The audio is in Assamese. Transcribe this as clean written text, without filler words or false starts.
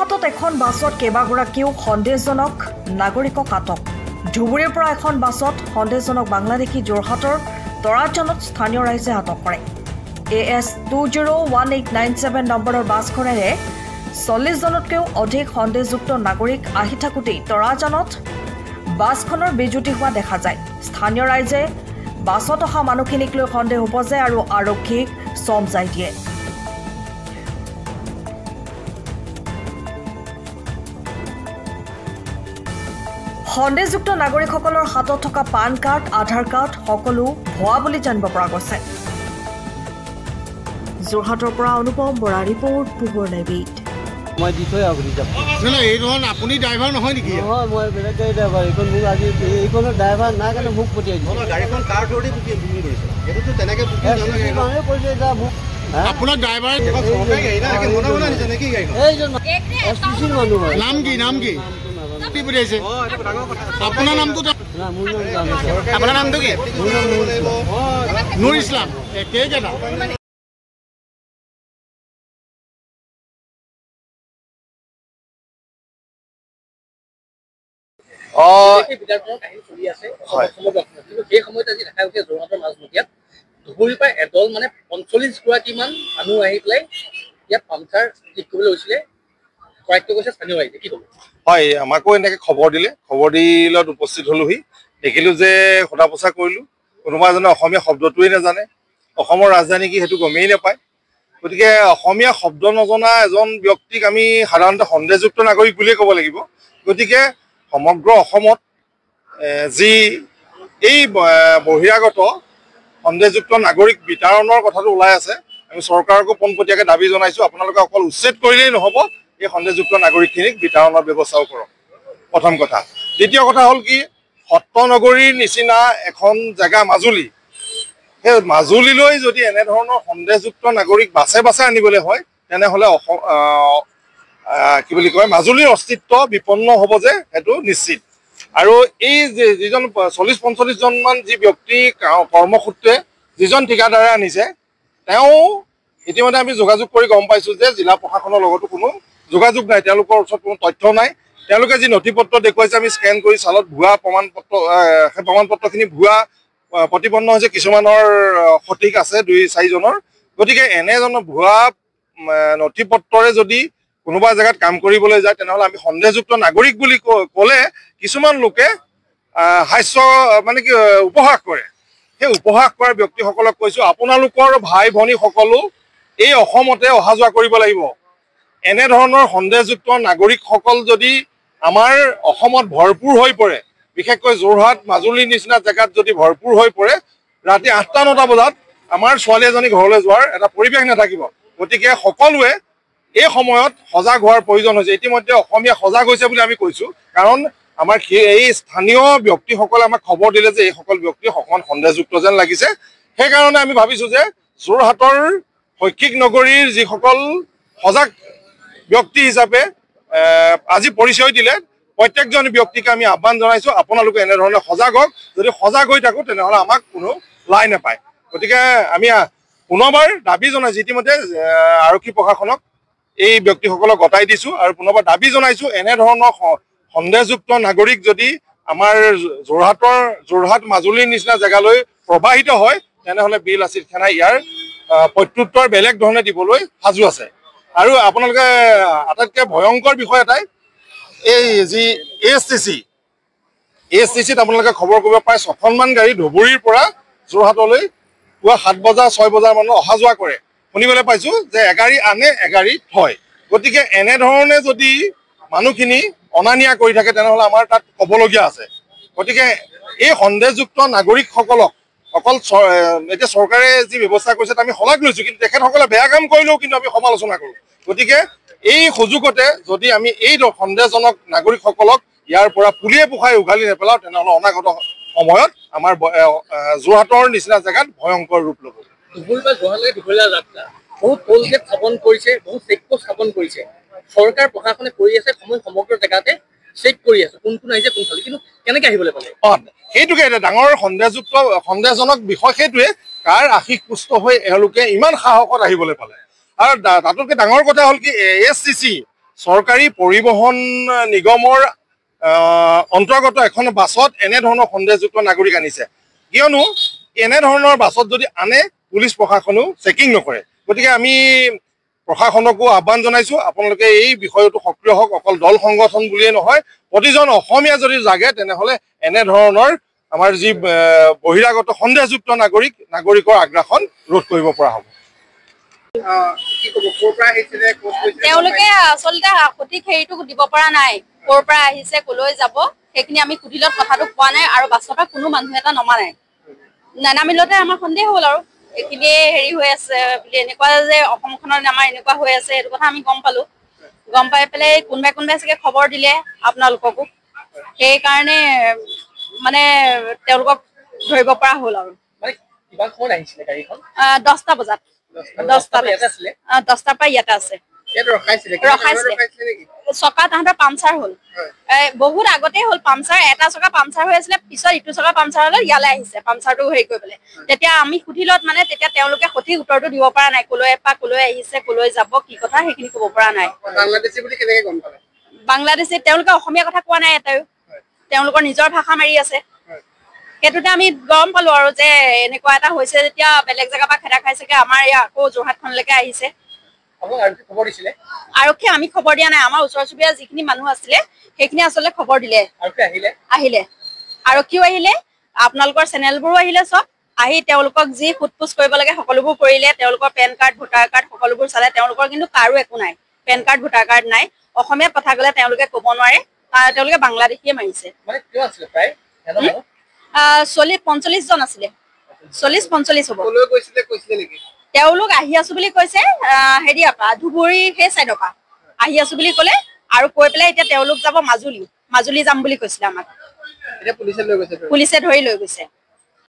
যোৰহাটত এখন বাছত কেইবাগৰাকীও সন্দেহজনক নাগৰিকক আটক ধুবুৰীৰ পৰা এখন বাছত সন্দেহজনক বাংলাদেশী যোৰহাটৰ তৰাজানত স্থানীয় ৰাইজে আটক কৰে AS 201897 নম্বৰৰ বাছখনেৰে 40 জনতকৈও অধিক সন্দেহযুক্ত নাগৰিক আহি থাকোঁতেই তৰাজানত বাছখনৰ বিজুতি হোৱা দেখা যায় স্থানীয় ৰাইজে বাছত অহা মানুহখিনিক লৈ সন্দেহ উপজে আৰু আৰক্ষীক চমজাই দিয়ে সন্দেহযুক্ত নাগৰিকসকলৰ হাতত থকা পান কাৰ্ড আধাৰ কাৰ্ড সকলো ভুৱা বুলি জানিব পৰা গৈছে যোৰহাটৰ পৰা অনুপম বৰা ৰিপৰ্ট পোহৰ লাইভ মই দি থৈ আপুনি যাব না এইখন আপুনি ড্ৰাইভাৰ নহয় নেকি নহয় মই বেলেগ গাড়ী ড্ৰাইভাৰ এইখন মোক আজি এইখনৰ ড্ৰাইভাৰ নাই কাৰণে মোক পঠিয়াই দিছে গাড়ীখন কাৰ থ্ৰুদি বুকিং কৰিছে এইটো তেনেকৈ বুকিং নহয় কৈছে এটা মোক আপোনাৰ ড্ৰাইভাৰ চৰকাৰী গাড়ী না মনে মনে নিছে নেকি গাড়ীখন এইজন এছপিচিৰ মানুহ হয় নাম কি কি বুজাইছে আপোনাৰ নামটো না মোৰ নাম জানিছে আপোনাৰ নামটো কি মোৰ নাম নুৰ ইছলাম কেইকেইটা ধুবুৰীৰ পৰা এদল মানে 45 গৰাকীমান মানুহ আহি পেলাই ইয়াত পামচাৰ ঠিক কৰিবলৈ হৈছিলে কৈছে স্থানীয় ৰাইজে কি ক'ব হয় আমাকো এনেকৈ খবৰ দিলত উপস্থিত হলোহি দেখিলোঁ যে সোধা পোছা কৰিলোঁ কোনোবা এজনে অসমীয়া শব্দটোৱেই নাজানে অসমৰ ৰাজধানী কি সেইটো গমেই নাপায় গতিকে অসমীয়া শব্দ নজনা এজন ব্যক্তিক আমি সাধাৰণতে সন্দেহযুক্ত নাগৰিক বুলিয়ে ক'ব লাগিব গতিকে সমগ্ৰ অসমত যি এই বহিৰাগত সন্দেহযুক্ত নাগৰিক বিতৰণৰ কথাটো ওলাই আছে আমি চৰকাৰকো পোনপটীয়াকৈ দাবী জনাইছোঁ আপোনালোকে অকল উচ্ছেদ কৰিলেই নহ'ব এই সন্দেহযুক্ত নাগৰিকখিনিক বিতৰণৰ ব্যৱস্থাও কৰক প্ৰথম কথা দ্বিতীয় কথা হ'ল কি সত্ৰনগৰীৰ নিচিনা এখন জেগা মাজুলী সেই মাজুলীলৈ যদি এনেধৰণৰ সন্দেহযুক্ত নাগৰিক বাছে আনিবলৈ হয় তেনেহ'লে কি বুলি কয় মাজুলীৰ অস্তিত্ব বিপন্ন হ'ব যে সেইটো নিশ্চিত আৰু এই যিজন 40-45 জনমান যি ব্যক্তি কৰ্মসূত্ৰে যিজন ঠিকাদাৰে আনিছে তেওঁ ইতিমধ্যে আমি যোগাযোগ কৰি গম পাইছোঁ যে জিলা প্ৰশাসনৰ লগতো কোনো যোগাযোগ নাই তেওঁলোকৰ ওচৰত কোনো তথ্য নাই তেওঁলোকে যি নথিপত্ৰ দেখুৱাইছে আমি স্কেন কৰি চালত ভুৱা প্ৰমাণপত্ৰ সেই প্ৰমাণপত্ৰখিনি ভুৱা প্ৰতিপন্ন হৈছে কিছুমানৰ সঠিক আছে 2-4 জনৰ গতিকে এনেজনৰ ভুৱা নথিপত্ৰৰে যদি কোনোবা জেগাত কাম কৰিবলৈ যায় তেনেহ'লে আমি সন্দেহযুক্ত নাগৰিক বুলি ক'লে কিছুমান লোকে হাস্য মানে কি উপহাস কৰে সেই উপহাস কৰা ব্যক্তিসকলক কৈছোঁ আপোনালোকৰ ভাই ভনীসকলো এই অসমতে অহা যোৱা কৰিব লাগিব এনেধৰণৰ সন্দেহযুক্ত নাগৰিকসকল যদি আমাৰ অসমত ভৰপূৰ হৈ পৰে বিশেষকৈ যোৰহাট মাজুলীৰ নিচিনা জেগাত যদি ভৰপূৰ হৈ পৰে ৰাতি 8-9 বজাত আমাৰ ছোৱালী এজনী ঘৰলৈ যোৱাৰ এটা পৰিৱেশ নাথাকিব গতিকে সকলোৱে এই সময়ত সজাগ হোৱাৰ প্ৰয়োজন হৈছে ইতিমধ্যে অসমীয়া সজাগ হৈছে বুলি আমি কৈছোঁ কাৰণ আমাৰ এই স্থানীয় ব্যক্তিসকলে আমাক খবৰ দিলে যে এইসকল ব্যক্তি অকণমান সন্দেহযুক্ত যেন লাগিছে সেইকাৰণে আমি ভাবিছোঁ যে যোৰহাটৰ শৈক্ষিক নগৰীৰ যিসকল সজাগ ব্যক্তি হিচাপে আজি পৰিচয় দিলে প্ৰত্যেকজন ব্যক্তিকে আমি আহ্বান জনাইছোঁ আপোনালোকে এনেধৰণে সজাগ হওক যদি সজাগ হৈ থাকোঁ তেনেহ'লে আমাক কোনো লাই নাপায় গতিকে আমি পুনৰবাৰ দাবী জনাইছোঁ ইতিমধ্যে আৰক্ষী প্ৰশাসনক এই ব্যক্তিসকলক গতাই দিছোঁ আৰু পুনৰবাৰ দাবী জনাইছোঁ এনেধৰণৰ সন্দেহযুক্ত নাগৰিক যদি আমাৰ যোৰহাট মাজুলীৰ নিচিনা জেগালৈ প্ৰবাহিত হয় তেনেহ'লে বীৰ লাচিত সেনাই ইয়াৰ প্ৰত্যুত্তৰ বেলেগ ধৰণে দিবলৈ সাজু আছে আৰু আপোনালোকে আটাইতকৈ ভয়ংকৰ বিষয় এটাই এই যি ASTCত আপোনালোকে খবৰ কৰিব পাৰে 6খনমান গাড়ী ধুবুৰীৰ পৰা যোৰহাটলৈ পুৱা 7 বজা 6 বজাৰ মানত অহা যোৱা কৰে শুনিবলৈ পাইছোঁ যে এগাড়ী আনে এগাড়ী থয় গতিকে এনেধৰণে যদি মানুহখিনি অনা নিয়া কৰি থাকে তেনেহ'লে আমাৰ তাত ক'বলগীয়া আছে গতিকে এই সন্দেহযুক্ত নাগৰিকসকলক অকল এতিয়া চৰকাৰে যি ব্যৱস্থা কৰিছে আমি শলাগ লৈছোঁ কিন্তু তেখেতসকলে বেয়া কাম কৰিলেও কিন্তু আমি সমালোচনা কৰোঁ গতিকে এই সুযোগতে যদি আমি এই সন্দেহজনক নাগৰিকসকলক ইয়াৰ পৰা পুলিয়ে পোখাই উঘালি নেপেলাওঁ তেনেহ'লে অনাগত সময়ত আমাৰ যোৰহাটৰ নিচিনা জেগাত ভয়ংকৰ ৰূপ ল'ব ধুবুৰীৰ পৰা যোৰহাটলৈকে দীঘলীয়া যাত্ৰা বহুত টোল গেট স্থাপন কৰিছে বহুত চেকপোষ্ট স্থাপন কৰিছে চৰকাৰ প্ৰশাসনে কৰি আছে সমগ্ৰ জেগাতে চেক কৰি আছে কোনটো আহিছে কোনফালে কিন্তু কেনেকৈ আহিবলৈ পালে সেইটোকে এটা ডাঙৰ সন্দেহজনক বিষয় সেইটোৱে কাৰ আশীষ পুষ্ট হৈ এওঁলোকে ইমান সাহসত আহিবলৈ পালে আৰু তাতোতকৈ ডাঙৰ কথা হ'ল কি ASTC চৰকাৰী পৰিবহণ নিগমৰ অন্তৰ্গত এখন বাছত এনেধৰণৰ সন্দেহযুক্ত নাগৰিক আনিছে কিয়নো এনেধৰণৰ বাছত যদি আনে পুলিচ প্ৰশাসনেও চেকিং নকৰে গতিকে আমি প্ৰশাসনকো আহ্বান জনাইছো আপোনালোকে এই বিষয়টো সক্ৰিয় হওক অকল দল সংগঠন বুলিয়ে নহয় প্ৰতিজন অসমীয়া যদি জাগে তেনেহ'লে এনেধৰণৰ আমাৰ যি বহিৰাগত সন্দেহযুক্ত নাগৰিকৰ আগ্ৰাসন ৰোধ কৰিব পৰা হ'ব তেওঁলোকে আচলতে সঠিক হেৰিটো দিব পৰা নাই ক'ৰ পৰা আহিছে কলৈ যাব সেইখিনি আমি সুধিলত কথাটো পোৱা নাই আৰু বাছৰ পৰা কোনো মানুহ এটা নমা নাই নানামিলতে আমাৰ সন্দেহ হ'ল আৰু এইখিনিয়ে হেৰি হৈ আছে বুলি এনেকুৱা যে অসমখনত আমাৰ এনেকুৱা হৈ আছে সেইটো কথা আমি গম পালো গম পাই পেলাই কোনোবাই চাগে খবৰ দিলে আপোনালোককো সেইকাৰণে মানে তেওঁলোকক ধৰিব পৰা হ'ল আৰু 10টা বজাত 10টাৰ পৰা ইয়াতে আছে চকা তাহাঁতৰ পামচাৰ হ'ল বহুত আগতে হ'ল পামচাৰ এটা চকা পামচাৰ হৈ আছিলে পিছত ইটো চকা পামচাৰ হ'লে ইয়ালৈ আহিছে পামচাৰটো হেৰি কৰি পেলাই তেতিয়া আমি সুধিলত মানে তেতিয়া তেওঁলোকে সঠিক উত্তৰটো দিব পৰা নাই কলৈ আহিছে কলৈ যাব কি কথা সেইখিনি ক'ব পৰা নাই বাংলাদেশী তেওঁলোকে অসমীয়া কথা কোৱা নাই এটাও তেওঁলোকৰ নিজৰ ভাষা মাৰি আছে সেইটোতে আমি গম পালো আৰু যে এনেকুৱা এটা হৈছে যেতিয়া বেলেগ জেগাৰ পৰা খেদা খাইছেগে আমাৰ আকৌ যোৰহাটখনলৈকে আহিছে আৰক্ষী আমি খবৰ দিয়া নাই আমাৰ ওচৰ চুবুৰীয়া যিখিনি মানুহ আছিলে সেইখিনি আচলতে খবৰ দিলে আহিলে আৰক্ষীও আহিলে আপোনালোকৰ চেনেলবোৰো আহিলে চব আহি তেওঁলোকক যি সোধপোছ কৰিব লাগে সকলোবোৰ কৰিলে তেওঁলোকৰ পেন কাৰ্ড ভোটাৰ কাৰ্ড সকলোবোৰ চালে তেওঁলোকৰ কিন্তু কাৰো একো নাই পেন কাৰ্ড ভোটাৰ কাৰ্ড নাই অসমীয়াত কথা ক'লে তেওঁলোকে ক'ব নোৱাৰে তেওঁলোকে বাংলাদেশীয়ে মাৰিছে 40-45 জন আছিলে 40-45 হ'ব তেওঁলোক আহি আছো বুলি কৈছে হেৰিয়াৰ পৰা ধুবুৰী সেই চাইডৰ পৰা আহি আছো বুলি ক'লে আৰু কৈ পেলাই এতিয়া তেওঁলোক যাব মাজুলী যাম বুলি কৈছিলে আমাক পুলিচে ধৰি লৈ গৈছে